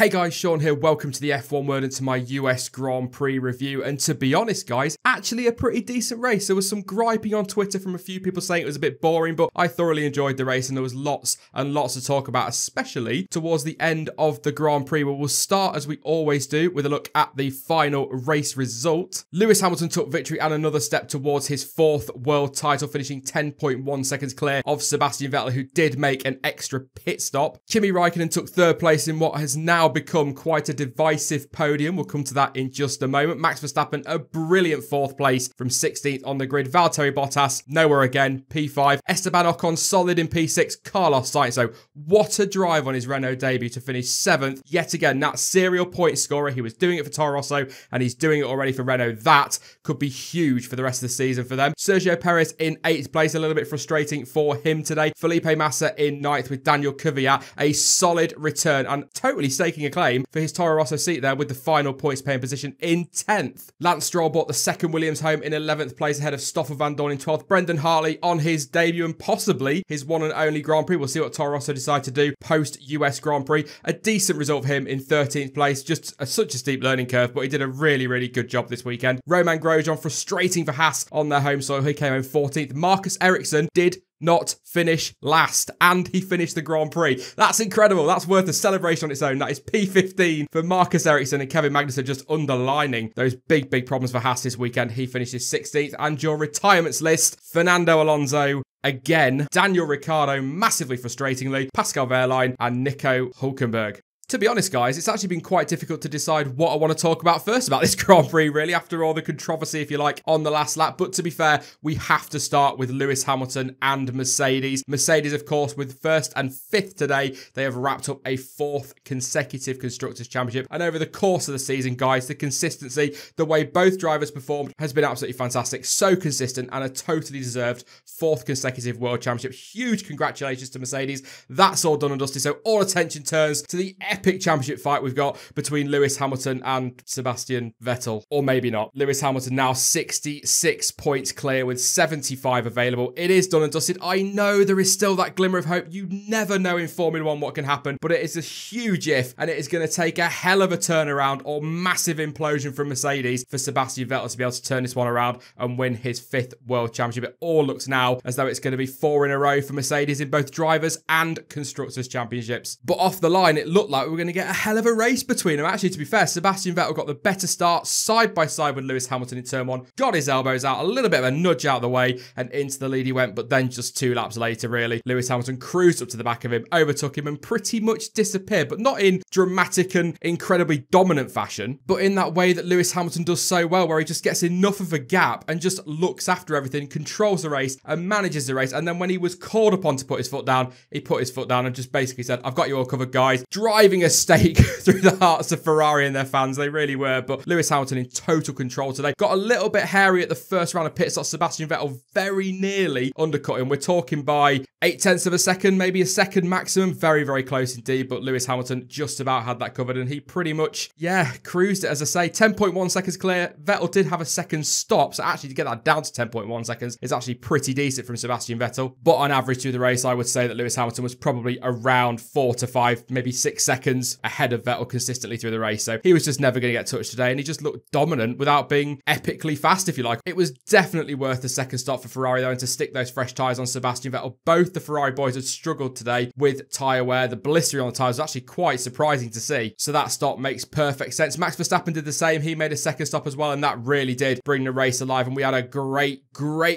Hey guys, Sean here, welcome to the F1 Word and to my US Grand Prix review. And to be honest guys, actually a pretty decent race. There was some griping on Twitter from a few people saying it was a bit boring, but I thoroughly enjoyed the race and there was lots and lots to talk about, especially towards the end of the Grand Prix, where we'll start as we always do with a look at the final race result. Lewis Hamilton took victory and another step towards his fourth world title, finishing 10.1 seconds clear of Sebastian Vettel, who did make an extra pit stop. Kimi Raikkonen took third place in what has now become quite a divisive podium. We'll come to that in just a moment. Max Verstappen, a brilliant fourth place from 16th on the grid. Valtteri Bottas, nowhere again, P5. Esteban Ocon, solid in P6. Carlos Sainz, so what a drive on his Renault debut to finish 7th. Yet again, that serial point scorer. He was doing it for Toro Rosso, and he's doing it already for Renault. That could be huge for the rest of the season for them. Sergio Perez in 8th place, a little bit frustrating for him today. Felipe Massa in 9th with Daniel Kvyat, a solid return and totally staking a claim for his Toro Rosso seat there with the final points paying position in 10th. Lance Stroll brought the second Williams home in 11th place ahead of Stoffel Van Dorn in 12th. Brendan Hartley on his debut and possibly his one and only Grand Prix. We'll see what Toro Rosso decide to do post US Grand Prix. A decent result for him in 13th place. Just such a steep learning curve, but he did a really good job this weekend. Romain Grosjean, frustrating for Haas on their home soil. He came home 14th. Marcus Ericsson did not finish last, and he finished the Grand Prix. That's incredible. That's worth a celebration on its own. That is P15 for Marcus Ericsson, and Kevin Magnussen just underlining those big problems for Haas this weekend. He finishes 16th, and your retirements list, Fernando Alonso, again, Daniel Ricciardo, massively frustratingly, Pascal Wehrlein, and Nico Hülkenberg. To be honest, guys, it's actually been quite difficult to decide what I want to talk about first about this Grand Prix, really, after all the controversy, if you like, on the last lap. But to be fair, we have to start with Lewis Hamilton and Mercedes. Mercedes, of course, with 1st and 5th today, they have wrapped up a 4th consecutive Constructors' Championship. And over the course of the season, guys, the consistency, the way both drivers performed has been absolutely fantastic. So consistent and a totally deserved 4th consecutive World Championship. Huge congratulations to Mercedes. That's all done and dusted. So all attention turns to the epic championship fight we've got between Lewis Hamilton and Sebastian Vettel. Or maybe not. Lewis Hamilton now 66 points clear with 75 available. It is done and dusted. I know there is still that glimmer of hope. You never know in Formula 1 what can happen, but it is a huge if, and it is going to take a hell of a turnaround or massive implosion from Mercedes for Sebastian Vettel to be able to turn this one around and win his 5th World Championship. It all looks now as though it's going to be 4 in a row for Mercedes in both Drivers' and Constructors' Championships. But off the line, it looked like we were going to get a hell of a race between them. Actually, to be fair, Sebastian Vettel got the better start side by side with Lewis Hamilton in turn 1, got his elbows out, a little bit of a nudge out of the way, and into the lead he went. But then just 2 laps later, really, Lewis Hamilton cruised up to the back of him, overtook him, and pretty much disappeared. But not in dramatic and incredibly dominant fashion, but in that way that Lewis Hamilton does so well, where he just gets enough of a gap and just looks after everything, controls the race and manages the race. And then when he was called upon to put his foot down, he put his foot down and just basically said, I've got you all covered, guys. Driving a stake through the hearts of Ferrari and their fans. They really were. But Lewis Hamilton in total control today. Got a little bit hairy at the first round of pit stops. Sebastian Vettel very nearly undercut him. We're talking by 0.8 of a second, maybe a second maximum. Very close indeed. But Lewis Hamilton just about had that covered, and he pretty much, yeah, cruised it. As I say, 10.1 seconds clear. Vettel did have a second stop, so actually to get that down to 10.1 seconds is actually pretty decent from Sebastian Vettel. But on average through the race, I would say that Lewis Hamilton was probably around 4 to 5, maybe 6 seconds ahead of Vettel consistently through the race. So he was just never going to get touched today, and he just looked dominant without being epically fast, if you like. It was definitely worth the second stop for Ferrari, though, and to stick those fresh tyres on Sebastian Vettel. Both the Ferrari boys had struggled today with tyre wear. The blistering on the tyres was actually quite surprising to see. So that stop makes perfect sense. Max Verstappen did the same. He made a second stop as well, and that really did bring the race alive. And we had a great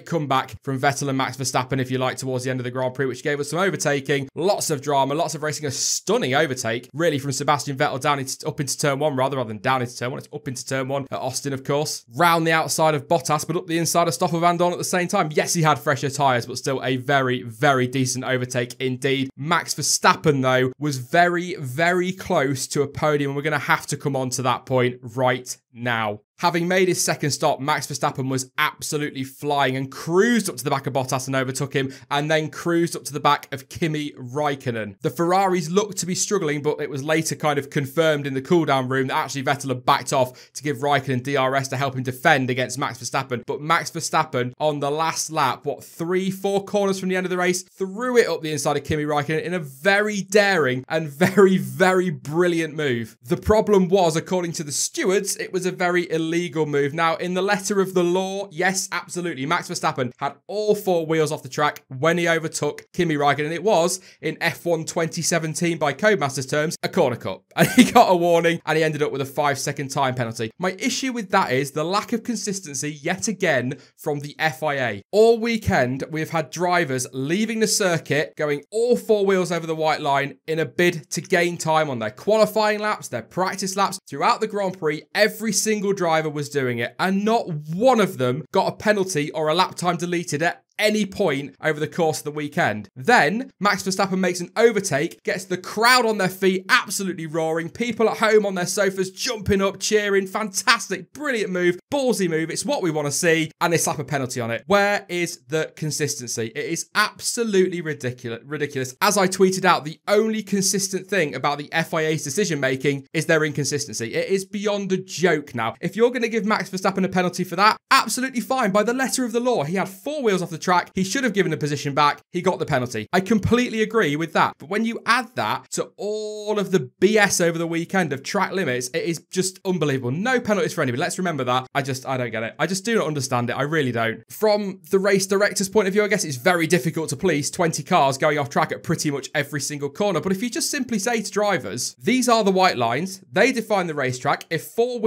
comeback from Vettel and Max Verstappen, if you like, towards the end of the Grand Prix, which gave us some overtaking, lots of drama, lots of racing, a stunning overtake, really, from Sebastian Vettel up into turn 1, rather than down into turn 1. It's up into turn 1 at Austin, of course. Round the outside of Bottas, but up the inside of Stoffel Van Dorn at the same time. Yes, he had fresher tyres, but still a very decent overtake indeed. Max Verstappen, though, was very close to a podium, and we're going to have to come on to that point right now. Having made his second stop, Max Verstappen was absolutely flying and cruised up to the back of Bottas and overtook him, and then cruised up to the back of Kimi Raikkonen. The Ferraris looked to be struggling, but it was later kind of confirmed in the cooldown room that actually Vettel had backed off to give Raikkonen DRS to help him defend against Max Verstappen. But Max Verstappen, on the last lap, 3-4 corners from the end of the race, threw it up the inside of Kimi Raikkonen in a very daring and very, very brilliant move. The problem was, according to the stewards, it was a very illegal move. Now, in the letter of the law, yes, absolutely, Max Verstappen had all 4 wheels off the track when he overtook Kimi Raikkonen. It was, in F1 2017 by Codemasters terms, a corner cut. And he got a warning, and he ended up with a 5-second time penalty. My issue with that is the lack of consistency, yet again, from the FIA. All weekend, we've had drivers leaving the circuit, going all 4 wheels over the white line in a bid to gain time on their qualifying laps, their practice laps. Throughout the Grand Prix, every single driver was doing it, and not one of them got a penalty or a lap time deleted at any point over the course of the weekend. Then Max Verstappen makes an overtake, gets the crowd on their feet, absolutely roaring, people at home on their sofas jumping up, cheering. Fantastic, brilliant move, ballsy move. It's what we want to see, and they slap a penalty on it. Where is the consistency? It is absolutely ridiculous. As I tweeted out, the only consistent thing about the FIA's decision making is their inconsistency. It is beyond a joke now. If you're going to give Max Verstappen a penalty for that, absolutely fine. By the letter of the law, he had 4 wheels off the track. He should have given a position back. He got the penalty. I completely agree with that. But when you add that to all of the BS over the weekend of track limits, it is just unbelievable. No penalties for anybody. Let's remember that. I don't get it. I just do not understand it. I really don't. From the race director's point of view, I guess it's very difficult to police 20 cars going off track at pretty much every single corner. But if you just simply say to drivers, these are the white lines, they define the racetrack. If all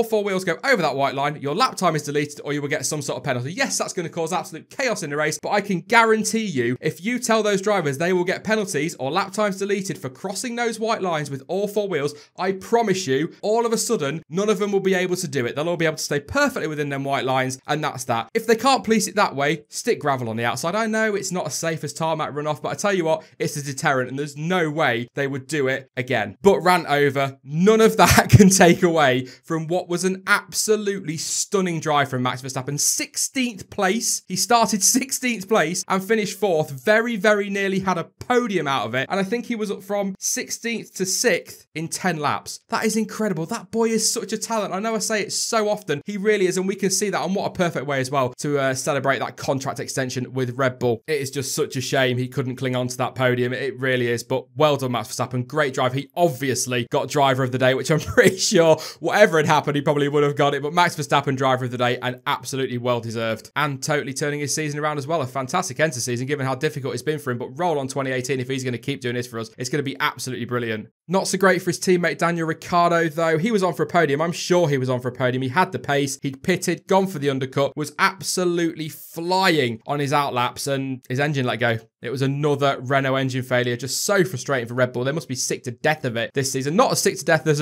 4 wheels go over that white line, your lap time is deleted or you will get some sort of penalty. Yes, that's going to cause absolute chaos in the race, but I can guarantee you, if you tell those drivers they will get penalties or lap times deleted for crossing those white lines with all 4 wheels, I promise you, all of a sudden, none of them will be able to do it. They'll all be able to stay perfectly within them white lines, and that's that. If they can't police it that way, stick gravel on the outside. I know it's not as safe as tarmac runoff, but I tell you what, it's a deterrent, and there's no way they would do it again. But rant over, none of that can take away from what was an absolutely stunning drive from Max Verstappen. 16th place. He started 16th place and finished 4th. Very, very nearly had a podium out of it. And I think he was up from 16th to 6th in 10 laps. That is incredible. That boy is such a talent. I know I say it so often. He really is. And we can see that. And what a perfect way as well to celebrate that contract extension with Red Bull. It is just such a shame he couldn't cling on to that podium. It really is. But well done, Max Verstappen. Great drive. He obviously got driver of the day, which I'm pretty sure whatever had happened, he probably would have got it. But Max Verstappen, driver of the day, and absolutely well deserved. And totally turning his season around as well. A fantastic end to season, given how difficult it's been for him. But roll on 2018 if he's going to keep doing this for us. It's going to be absolutely brilliant. Not so great for his teammate Daniel Ricciardo, though. He was on for a podium. I'm sure he was on for a podium. He had the pace. He'd pitted, gone for the undercut, was absolutely flying on his outlaps, and his engine let go. It was another Renault engine failure. Just so frustrating for Red Bull. They must be sick to death of it this season. Not as sick to death as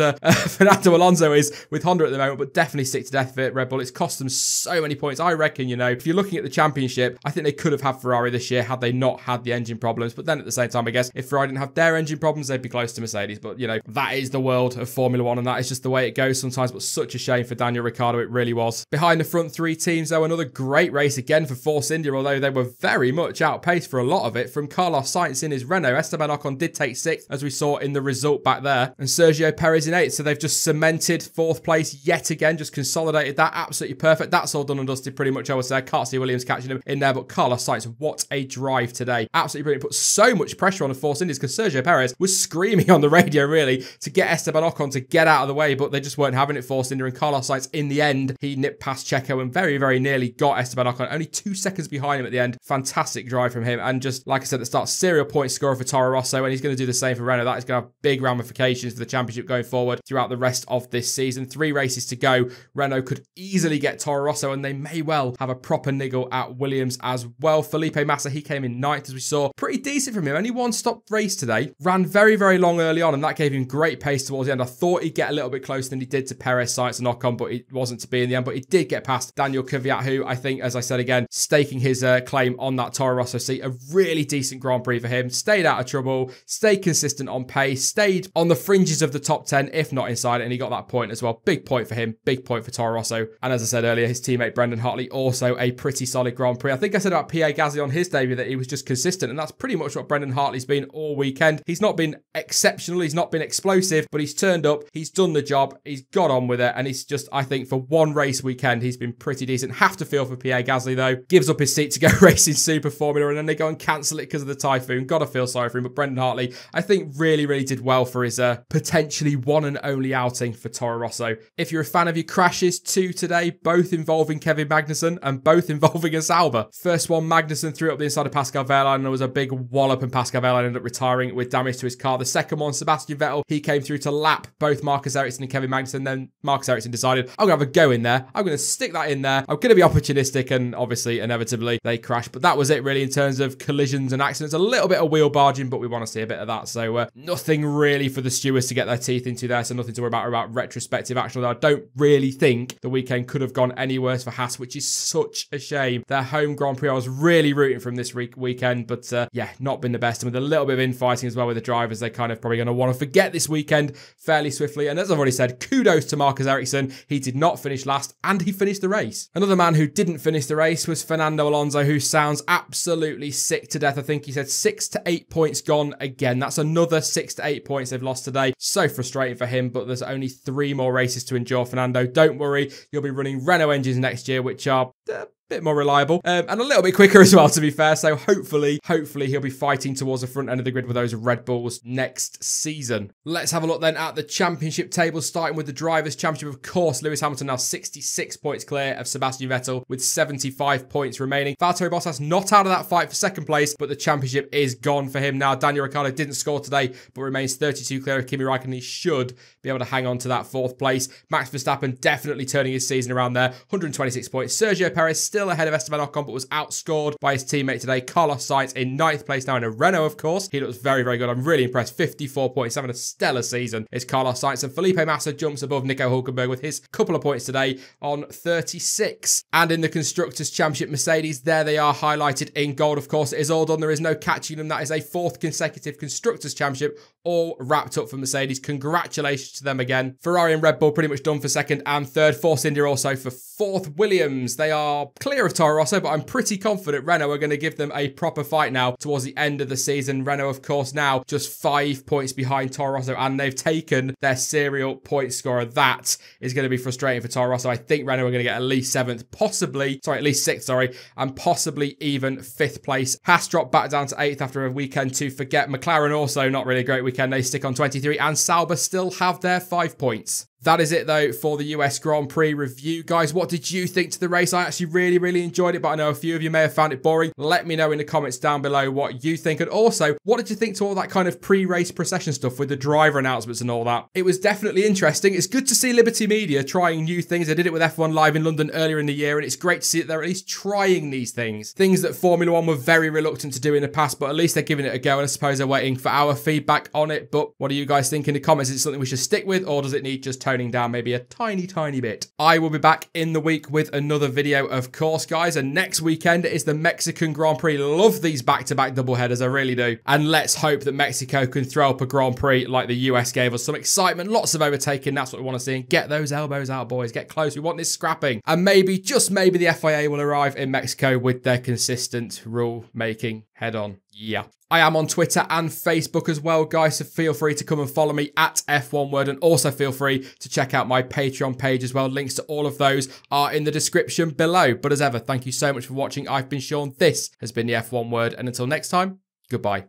Fernando Alonso is with Honda at the moment, but definitely sick to death of it, Red Bull. It's cost them so many points. I reckon, if you're looking at the championship, I think they could have had Ferrari this year had they not had the engine problems. But then at the same time, I guess if Ferrari didn't have their engine problems, they'd be close to Mercedes. But, that is the world of Formula One, and that is just the way it goes sometimes. But such a shame for Daniel Ricciardo. It really was. Behind the front 3 teams, though, another great race again for Force India, although they were very much outpaced for a lot of it. From Carlos Sainz in his Renault, Esteban Ocon did take 6th, as we saw in the result back there, and Sergio Perez in 8th. So they've just cemented 4th place yet again, just consolidated that. Absolutely perfect. That's all done and dusted pretty much, I would say. I can't see Williams catching him in there, but Carlos Sainz, what a drive today. Absolutely brilliant. Put so much pressure on the Force Indies because Sergio Perez was screaming on the radio, really, to get Esteban Ocon to get out of the way, but they just weren't having it, Force India, and Carlos Sainz, in the end, he nipped past Checo and very, very nearly got Esteban Ocon, only 2 seconds behind him at the end. Fantastic drive from him, and just, like I said at the start, serial point scorer for Toro Rosso, and he's going to do the same for Renault. That is going to have big ramifications for the championship going forward throughout the rest of this season. 3 races to go. Renault could easily get Toro Rosso, and they may well have a proper niggle at Williams as well. Felipe Massa, he came in 9th, as we saw. Pretty decent from him. Only 1 stop race today. Ran very, very long early on, and that gave him great pace towards the end. I thought he'd get a little bit closer than he did to Perez, Sainz, and Ocon, but it wasn't to be in the end. But he did get past Daniel Kvyat, who I think, as I said again, staking his claim on that Toro Rosso seat. A really decent Grand Prix for him. Stayed out of trouble, stayed consistent on pace, stayed on the fringes of the top 10, if not inside it, and he got that point as well. Big point for him, big point for Toro Rosso. And as I said earlier, his teammate Brendan Hartley, also a pretty solid Grand Prix. I think I said about Pierre Gasly on his debut that he was just consistent, and that's pretty much what Brendan Hartley's been all weekend. He's not been exceptional, he's not been explosive, but he's turned up, he's done the job, he's got on with it, and he's just, I think, for one race weekend, he's been pretty decent. Have to feel for Pierre Gasly, though. Gives up his seat to go racing Super Formula, and then they go and cancel it because of the typhoon. Gotta feel sorry for him, but Brendan Hartley, I think, really did well for his potentially one and only outing for Toro Rosso. If you're a fan of your crashes, two today, both involving Kevin Magnussen and both involving a Sauber. First one, Magnussen threw up the inside of Pascal Wehrlein, and there was a big wallop, and Pascal Wehrlein ended up retiring with damage to his car. The second one, Sebastian Vettel, he came through to lap both Marcus Ericsson and Kevin Magnussen. Then Marcus Ericsson decided, I'm going to have a go in there. I'm going to stick that in there. I'm going to be opportunistic, and obviously, inevitably, they crashed. But that was it, really, in terms of collisions and accidents. A little bit of wheel barging, but we want to see a bit of that. So nothing really for the stewards to get their teeth into there. So nothing to worry about retrospective action. Although I don't really think the weekend could have gone any worse for Haas, which is such a shame. Their home Grand Prix, I was really rooting for them this weekend, but yeah, not been the best. And with a little bit of infighting as well with the drivers, they're kind of probably going to want to forget this weekend fairly swiftly. And as I've already said, kudos to Marcus Ericsson. He did not finish last, and he finished the race. Another man who didn't finish the race was Fernando Alonso, who sounds absolutely sick to death. I think he said 6 to 8 points gone again. That's another 6 to 8 points they've lost today. So frustrating for him, but there's only 3 more races to endure, Fernando. Don't worry, you'll be running Renault engines next year, which are bit more reliable and a little bit quicker as well, to be fair. So hopefully he'll be fighting towards the front end of the grid with those Red Bulls next season. Let's have a look then at the championship table, starting with the Drivers' Championship. Of course, Lewis Hamilton now 66 points clear of Sebastian Vettel with 75 points remaining. Valtteri Bottas not out of that fight for second place, but the championship is gone for him now. Daniel Ricciardo didn't score today, but remains 32 clear of Kimi Raikkonen. He should be able to hang on to that 4th place. Max Verstappen definitely turning his season around there, 126 points. Sergio Perez still ahead of Esteban Ocon, but was outscored by his teammate today. Carlos Sainz in 9th place now in a Renault, of course. He looks very very good. I'm really impressed. 54 points, having a stellar season is Carlos Sainz. And Felipe Massa jumps above Nico Hülkenberg with his couple of points today on 36. And in the Constructors' Championship, Mercedes, there they are highlighted in gold. Of course, it is all done. There is no catching them. That is a 4th consecutive Constructors' Championship, all wrapped up for Mercedes. Congratulations to them again. Ferrari and Red Bull pretty much done for 2nd and 3rd. Force India also for 4th. Williams, they are clear of Toro Rosso, but I'm pretty confident Renault are going to give them a proper fight now towards the end of the season. Renault, of course, now just 5 points behind Toro Rosso, and they've taken their serial point scorer. That is going to be frustrating for Toro Rosso. I think Renault are going to get at least 7th, at least 6th, and possibly even 5th place. Haas dropped back down to 8th after a weekend to forget. McLaren also not really a great weekend. They stick on 23, and Sauber still have their 5 points. That is it, though, for the US Grand Prix review. Guys, what did you think to the race? I actually really enjoyed it, but I know a few of you may have found it boring. Let me know in the comments down below what you think. And also, what did you think to all that kind of pre-race procession stuff with the driver announcements and all that? It was definitely interesting. It's good to see Liberty Media trying new things. They did it with F1 Live in London earlier in the year, and it's great to see that they're at least trying these things. Things that Formula One were very reluctant to do in the past, but at least they're giving it a go, and I suppose they're waiting for our feedback on it. But what do you guys think in the comments? Is it something we should stick with, or does it need just toning down maybe a tiny bit? I will be back in the week with another video, of course, guys, and next weekend is the Mexican Grand Prix. Love these back-to-back double headers, I really do. And let's hope that Mexico can throw up a Grand Prix like the US gave us. Some excitement, lots of overtaking, that's what we want to see. And get those elbows out, boys, get close. We want this scrapping. And maybe, just maybe, the FIA will arrive in Mexico with their consistent rule-making head-on. Yeah. I am on Twitter and Facebook as well, guys, so feel free to come and follow me at F1Word, and also feel free to check out my Patreon page as well. Links to all of those are in the description below. But as ever, thank you so much for watching. I've been Sean. This has been the F1 Word, and until next time, goodbye.